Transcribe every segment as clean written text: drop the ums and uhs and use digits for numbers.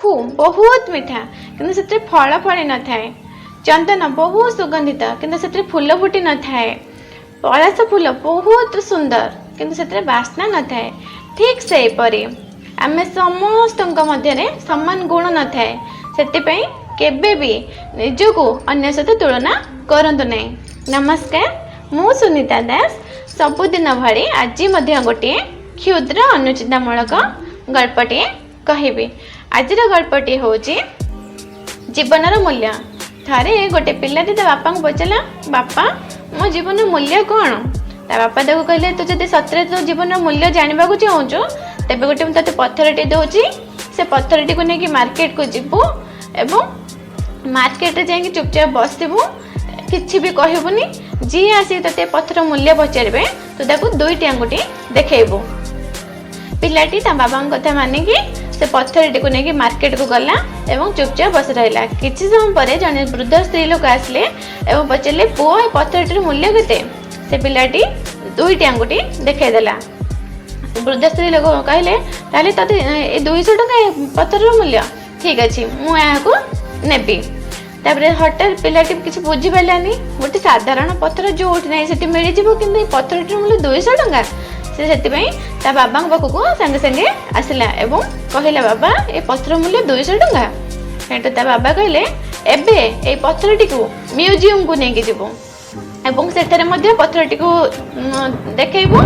बहुत मीठा किंतु से फल फड़ी न थाए। चंदन बहुत सुगंधित किंतु से फूल फुटी न थाए। पलाश फूल बहुत सुंदर किंतु से बास्ना न थाए। ठीक से परी आमे समस्त मध्य समान गुण न थाए। सेतिपई केबे भी निजको अन्य सहित तुलना करंतु नहीं। नमस्कार, मु सुनीता दास सबुदिन भरी आज गोटे क्षुद्र अनुचितामूलक गल्पटे कहबी। आज गल्पटी हूँ जीवनर मूल्य। थे गोटे पिलाटी ता बापा को पचारा, बापा मो जीवन मूल्य कौन? ता बापा देखो कहले तू जब सतरे तो जीवन मूल्य जानवा चाहूँ तेरे गोटे मुझे पत्थरटी दूसरी से पत्थरटी को लेकिन मार्केट को जीवु एवं मार्केट रे जाइए चुपचाप बसबू किसी भी कहबूनी। जी आसी ते पत्थर मूल्य पचारे तू ताको दुईटी आंगुठी देखबू। पिलाटी ता बाबा कथा मानिकी से पत्थरटी को लेकिन मार्केट को गला एवं चुपचाप बस रहा। किसी समय पर जड़े वृद्ध स्त्री लोक आसिले एवं पचारे पुओ ए पत्थरटीर मूल्य केते? से पिलाटी दुईटी आंगुठी देखईदेला। वृद्ध स्त्री लोक कहले ताले तते 200 टका पत्थर मूल्य ठीक अच्छे मुझे नेबी। तापर हठात पिलाटी किसी बुझी पारानी गोटे साधारण पत्थर जो ना से मिल जाव कि पत्थरटीर मूल्य 200 टका। से बाबा पाखक सांगे सांगे आसला एवं कहला बाबा ये पत्थर मूल्य 200 टका। हेटु ता बाबा कहले एबे ए पत्थरटी को म्यूजियम को लेकिन जीवु एवं सेठारे मध्य पत्थरटी को देखैबु।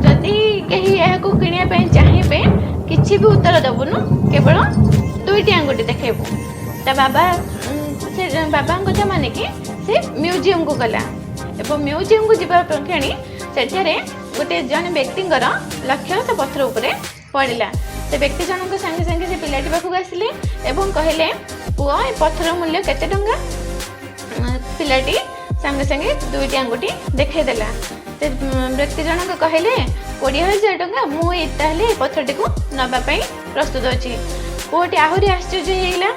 जदि कहीं यह किणापी चाहिए किसी भी उत्तर दबुनु केवल दुईटी आंगुठी देखैबु। ता बाबा से बाबा कथा मानिकी से म्यूजियम को गला एवं म्यूजियम को जीवा क्षणी सेठारे गोटे जन व्यक्तिंकर लक्ष्य से पत्थर उपरे पड़ा। से व्यक्ति जनक सांगे सांगे से पिलाटी पाखक आसिले एवं कहले पुओ ए पत्थर मूल्य केते टंका? पिलाटी सांगे सांगे दुईटी आंगुठी देखईदेला। से व्यक्ति जनक कहले 20,000 टंका। मुझे पत्थरटी को नापी प्रस्तुत अच्छी। पुओटी आहरी आश्चर्य होगा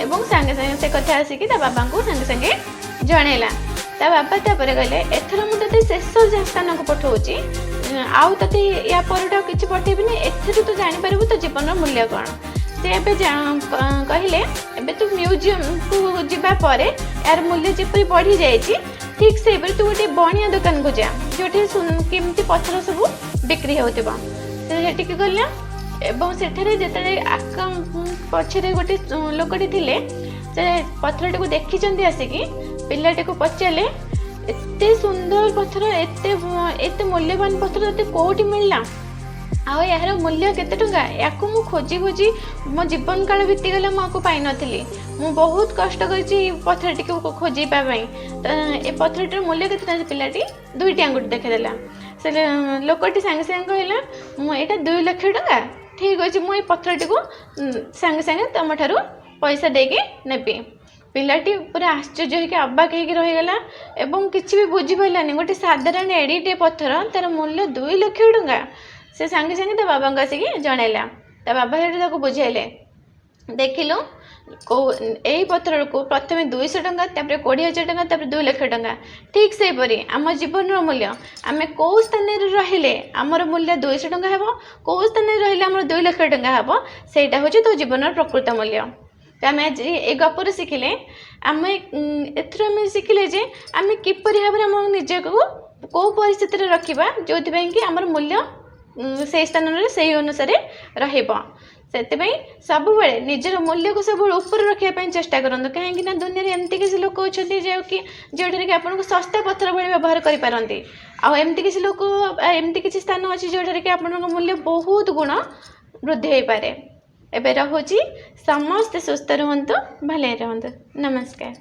एवं सांगे सांगे से कथा आसिकी ता बाबा को सांगे सांगे जनइला। ता बाबा तापर कहले एथर मु तते शेष स्थान को पठाऊँगी आउ तते या परटा किछि पठेबिनी। एथर तू जानि पारबु तो जीवन मूल्य कौन? से एबे कहले एबे तू म्यूजियम को जीवा परे यार मूल्य जेपरी बढ़ी जाइछि ठीक से तू गोटे बणिया दुकान को जा जो केमती पत्थर सब बिक्री होतिबा। से गला एवं सेठारे जेतले पछरे गोटे लोकटी थिले से पत्थरटी को देखिचंती आसिकी पिलाटी को पचारे एते सुंदर पत्थर एते मूल्यवान पत्थर तते कोठी मिलला आ यार मूल्य केते टंका? याकू मु खोजी खोजी मो जीवन काल बीतीगला मुझे पाई नथिली। मु बहुत कष्ट करछि पत्थरटी को खोजी पाई। ए पत्थरटीर मूल्य केते? पिलाटी दुईटी आंगुठी देखईदेला। से लोकटी सांगे सांगे कहला मुझे 2 लाख टंका ठीक अच्छे मुझे पत्थरटी को सांगे सांगे तुम ठारू पैसा देके नेबी। पिलाटी पूरा आश्चर्य होकर अबाक होकर रहीगला एवं किसी भी बुझी पारानी गोटे साधारण एडिटे पत्थर तार मूल्य 2 लाख टंका। से सांगे सांगे ता बाबा को आसिकी जनइला। ता बाबा हेटु बुझेले देखिलु यही पत्थर को प्रथम 200 टंका तापर 20,000 टंका तापर 2 लाख टंका। ठीक से परी आम जीवन मूल्य आम कौ स्थान रहिले आमर मूल्य 200 टंका हेबो, कौ स्थान रहिले आमर 2 लाख टंका हेबो। सेटा होछि तो जीवन प्रकृत मूल्य। तो आम आज ये गपर शिखिले आम एथर आम शिखिले जे आम किपरि भाव आम निजको कौ परिस्थिति रखा जो कि आमर मूल्य से स्थान से अनुसार से सब निजर मूल्य को सब ऊपर रखापी चेष्टा करूँ। कहीं दुनिया एमती किसी लोक अच्छा जो कि जोठे आपको सस्ता पत्थर भाई व्यवहार करपारती आमती किसी लोक एमती किसी स्थान अच्छी जोठे कि आप मूल्य बहुत गुण वृद्धि हो पाए। एबे रहुची समस्त सुस्थ रुहंतु भले रुहंतु। नमस्कार।